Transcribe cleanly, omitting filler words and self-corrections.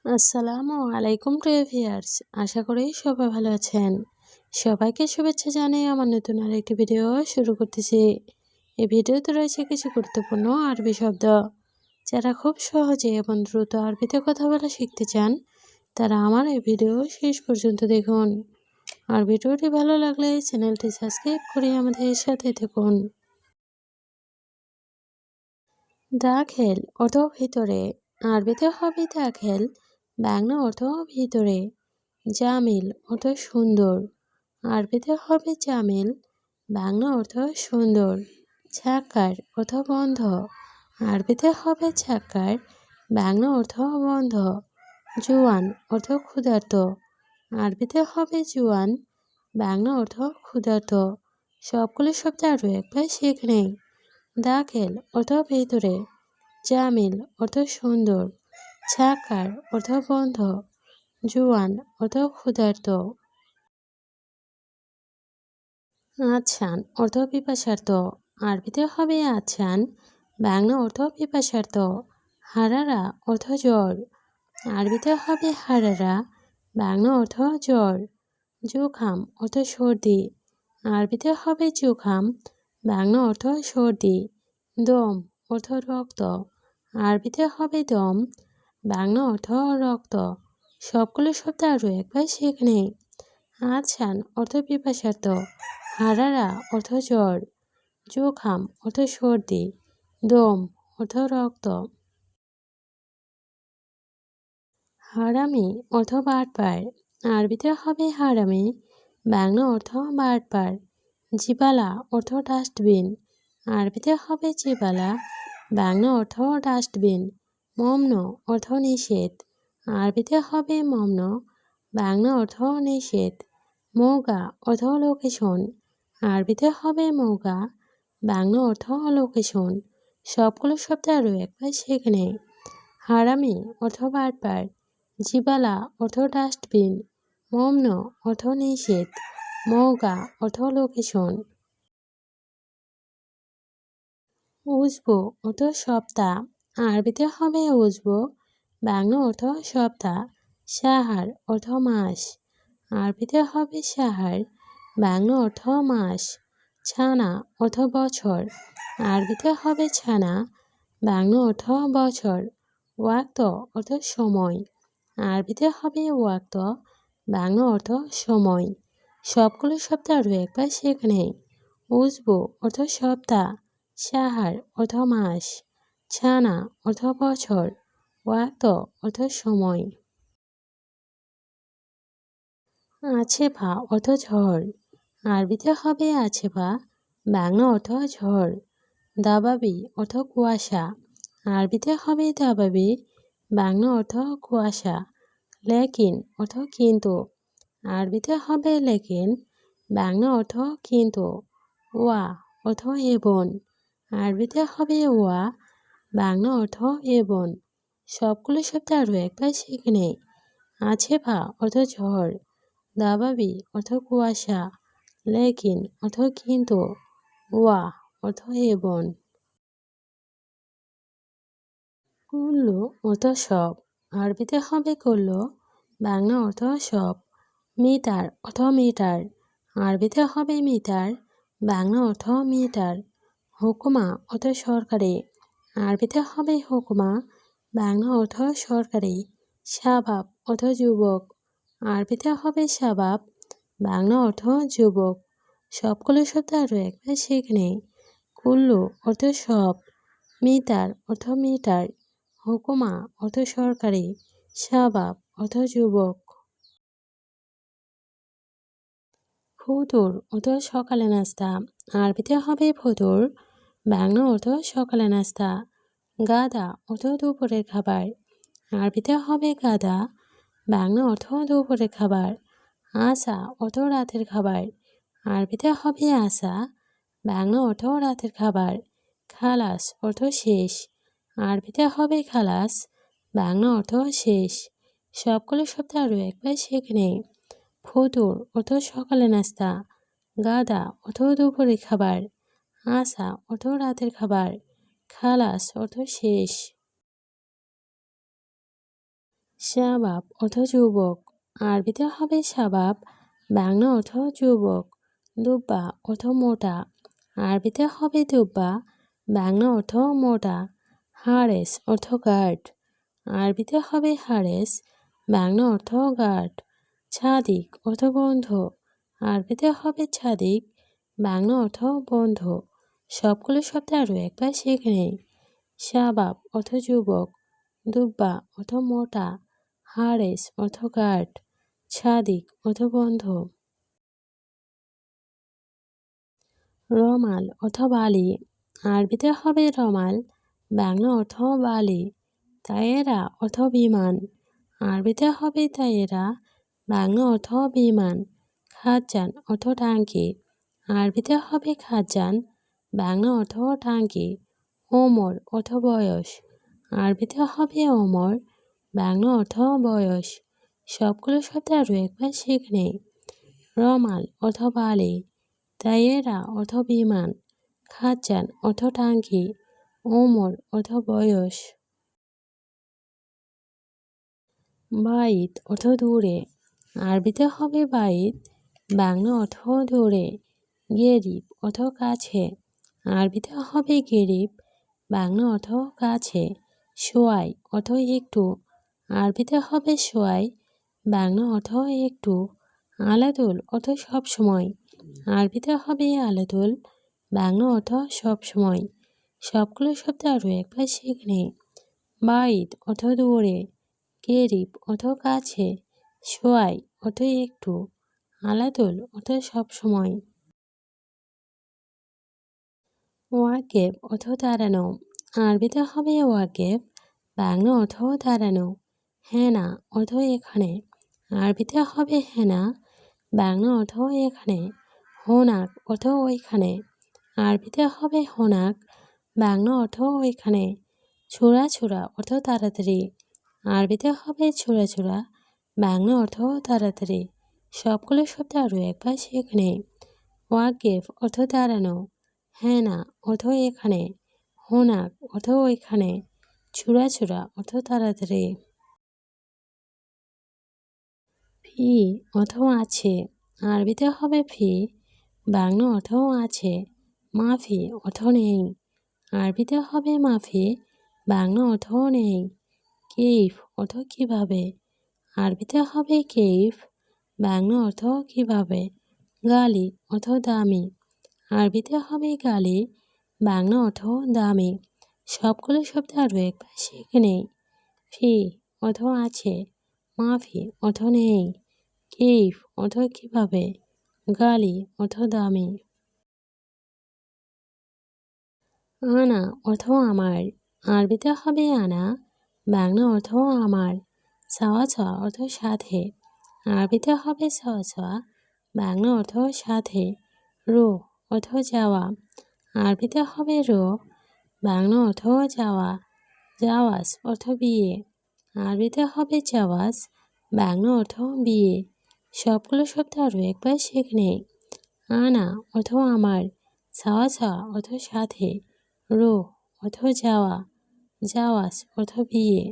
আসসালামু আলাইকুম প্রিয় ভিউয়ার্স, আশা করি সবাই ভালো আছেন। সবাইকে শুভেচ্ছা জানিয়ে আমার নতুন আরেকটি ভিডিও শুরু করতেছি। এই ভিডিওতে রয়েছে কিছু গুরুত্বপূর্ণ আরবি শব্দ। যারা খুব সহজে এবং দ্রুত আরবিতে কথা বলা শিখতে চান, তারা আমার এই ভিডিও শেষ পর্যন্ত দেখুন। আর ভিডিওটি ভালো লাগলে চ্যানেলটি সাবস্ক্রাইব করে আমাদের সাথে থাকুন। দাখেল অর্থ ভিতরে, আরবিতে হবে দাখেল, বাংলা অর্থ ভিতরে। জামিল অর্থ সুন্দর, আরবিতে হবে জামিল, বাংলা অর্থ সুন্দর। ছাক্কার অর্থ বন্ধ, আরবিতে হবে ছাক্কার, বাংলা অর্থ বন্ধ। জুয়ান অর্থ ক্ষুধার্ত, আরবিতে হবে জুয়ান, বাংলা অর্থ ক্ষুধার্ত। সবগুলো শব্দ আরও একবার শিখে নেই। দাখেল অর্থ ভেতরে, জামিল অর্থ সুন্দর, ছাক্কার অর্থ বন্ধ, জুয়ান অর্থ ক্ষুধার্ত। আচ্ছান অর্থ পিপাসার্থ, আরবিতে হবে আচ্ছান, বাংলা অর্থ পিপাসার্থ। হারারা অর্থ জ্বর, আরবিতে হবে হারারা, বাংলা অর্থ জ্বর। জুখাম অর্থ সর্দি, আরবিতে হবে জুখাম, বাংলা অর্থ সর্দি। দম অর্থ রক্ত, আরবিতে হবে দম, বাংলা অর্থ রক্ত। সবগুলো শব্দ আরও একবার শিখে নেই। আচ্ছান অর্থ পিপাসার্থ, হারারা অর্থ জ্বর, জুখাম অর্থ সর্দি, দম অর্থ রক্ত। হারামি অর্থ বাটপার, আরবিতে হবে হারামি, বাংলা অর্থ বাটপার। জিবালা অর্থ ডাস্টবিন, আরবিতে হবে জিবালা, বাংলা অর্থ ডাস্টবিন। মমন অর্থ নিষেধ, আরবিতে হবে মমন, বাংলা অর্থ নিষেধ। মৌগা অর্থ লোকেশন, আরবিতে হবে মৌগা, বাংলা অর্থ লোকেশন। সবগুলো শব্দ আরও একবার শিখে নেই। হারামি অর্থ বাটপার, জিবালা অর্থ ডাস্টবিন, মমন অর্থ নিষেধ, মৌগা অর্থ লোকেশন। উজবু অর্থ সপ্তাহ, আরবিতে হবে উজবু, বাংলা অর্থ সপ্তাহ। সাহার অর্থ মাস, আরবিতে হবে সাহার, বাংলা অর্থ মাস। ছানা অর্থ বছর, আরবিতে হবে ছানা, বাংলা অর্থ বছর। ওয়াক্ত অর্থ সময়, আরবিতে হবে ওয়াক্ত, বাংলা অর্থ সময়। সবগুলো শব্দ আরও একবার শিখে নেই। উজবু অর্থ সপ্তাহ, সাহার অর্থ মাস, ছানা অর্থ বছর, ওয়াক্ত অর্থ সময়। আছেফা অর্থ ঝড়, আরবিতে হবে আছেফা, বাংলা অর্থ ঝড়। দাবাবি অর্থ কুয়াশা, আরবিতে হবে দাবাবি, বাংলা অর্থ কুয়াশা। লেকিন অর্থ কিন্তু, আরবিতে হবে লেকিন, বাংলা অর্থ কিন্তু। ওয়া অর্থ এবং, আরবিতে হবে ওয়া, বাংলা অর্থ এবং। সবগুলো শব্দ আরও একবার শিখে নেই। আছেফা অর্থ ঝড়, দাবাবি অর্থ কুয়াশা, লেকিন অর্থ কিন্তু, ওয়া অর্থ এবং। কুল্লু অর্থ সব, আরবিতে হবে কুল্লু, বাংলা অর্থ সব। মিটার অর্থ মিটার, আরবিতে হবে মিটার, বাংলা অর্থ মিটার। হুকুমা অর্থ সরকারি, আরবিতে হবে হুকুমা, বাংলা অর্থ সরকারি। শাবাব অর্থ যুবক, আরবিতে হবে শাবাব, বাংলা অর্থ যুবক। সবগুলো শব্দ আরও একবার শিখে নেই। কুল্লু অর্থ সব, মিটার অর্থ মিটার, হুকুমা অর্থ সরকারি, শাবাব অর্থ যুবক। ফুতুর অর্থ সকালে নাস্তা, আরবিতে হবে ফুতুর, বাংলা অর্থ সকালে নাস্তা। গাদা অর্থ দুপুরের খাবার, আরবিতে হবে গাদা, বাংলা অর্থ দুপুরের খাবার। আসা অর্থ রাতের খাবার, আরবিতে হবে আসা, বাংলা অর্থ রাতের খাবার। খালাস অর্থ শেষ, আরবিতে হবে খালাস, বাংলা অর্থ শেষ। সবগুলো শব্দ আরও একবার শিখে নেই। ফুতুর অর্থ সকালে নাস্তা, গাদা অর্থ দুপুরের খাবার, আসা অর্থ রাতের খাবার, খালাস অর্থ শেষ। শাবাব অর্থ যুবক, আরবিতে হবে শাবাব, বাংলা অর্থ যুবক। দুব্বা অর্থ মোটা, আরবিতে হবে দুব্বা, বাংলা অর্থ মোটা। হারেস অর্থ গার্ড, আরবিতে হবে হারেস, বাংলা অর্থ গার্ড। ছাদিক অর্থ বন্ধু, আরবিতে হবে ছাদিক, বাংলা অর্থ বন্ধু। সবগুলো শব্দ আরও একবার শিখে নেই। শাবাব অর্থ যুবক, দুব্বা অর্থ মোটা, হারেস অর্থ গার্ড, ছাদিক অর্থ বন্ধু। রমাল অর্থ বালি, আরবিতে হবে রমাল, বাংলা অর্থ বালি। তায়েরা অর্থ বিমান, আরবিতে হবে তায়েরা, বাংলা অর্থ বিমান। খাজান অর্থ টাঙ্কি, আরবিতে হবে খাজান, বাংলা অর্থ টাঙ্কি। ওমর অর্থ বয়স, আরবিতে হবে ওমর, বাংলা অর্থ বয়স। সবগুলো শব্দ আরও একবার শিখে নেই। রমাল অর্থ বালি, তাইয়েরা অর্থ বিমান, খাজান অর্থ টাঙ্কি, ওমর অর্থ বয়স। বাইত অর্থ দূরে, আরবিতে হবে বাইত, বাংলা অর্থ দূরে। গেরিব অর্থ কাছে, আরবিতে হবে গেরিব, বাংলা অর্থ কাছে। সোয়াই অর্থ একটু, আরবিতে হবে সোয়াই, বাংলা অর্থ একটু। আলাদুল অর্থ সবসময়, আরবিতে হবে আলাদুল, বাংলা অর্থ সবসময়। সবগুলো শব্দ আরও একবার শিখে নিই। বাইত অর্থ দূরে, গেরিব অর্থ কাছে, সোয়াই অর্থ একটু, আলাদুল অর্থ সবসময়। ওয়াকেফ অর্থ দাঁড়ানো, আরবিতে হবে ওয়াকেফ, বাংলা অর্থ দাঁড়ানো। হেনা অর্থ এখানে, আরবিতে হবে হেনা, বাংলা অর্থ এখানে। হোনাক অর্থ ওইখানে, আরবিতে হবে হোনাক, বাংলা অর্থ ওইখানে। ছোড়া ছোড়া অর্থ তাড়াতাড়ি, আরবিতে হবে ছোড়া ছোড়া, বাংলা অর্থ তাড়াতাড়ি। সবগুলো শব্দ আরও একবার শিখে নেই। ওয়াকেফ অর্থ দাঁড়ানো, হেনা অর্থ এখানে, হোনাক অর্থ ওইখানে, ছোড়া ছোড়া অর্থ তাড়াতাড়ি। ফি অর্থ আছে, আরবিতে হবে ফি, বাংলা অর্থ আছে। মাফি অর্থ নেই, আরবিতে হবে মাফি, বাংলা অর্থ নেই। কেইফ অর্থ কীভাবে, আরবিতে হবে কেইফ, বাংলা অর্থ কীভাবে। গালি অর্থ দামি, আরবিতে হবে গালি, বাংলা অর্থ দামি। সবগুলো শব্দ আরও একবার শিখে নেই। ফি অর্থ আছে, মাফি অর্থ নেই, কেইফ অর্থ কীভাবে, গালি অর্থ দামি। আনা অর্থ আমার, আরবিতে হবে আনা, বাংলা অর্থ আমার। সাওয়া সাওয়া অর্থ সাথে, আরবিতে হবে সাওয়া সাওয়া, বাংলা অর্থ সাথে। রো অর্থ যাওয়া, আরবিতে হবে রো, বাংলা অর্থ যাওয়া। জাওয়াজ অর্থ বিয়ে, আরবিতে হবে জাওয়াজ, বাংলা অর্থ বিয়ে। সবগুলো শব্দ আরও একবার শিখে নেই। আনা অর্থ আমার, সাওয়া সাওয়া অর্থ সাথে, রো অর্থ যাওয়া, জাওয়াজ অর্থ বিয়ে।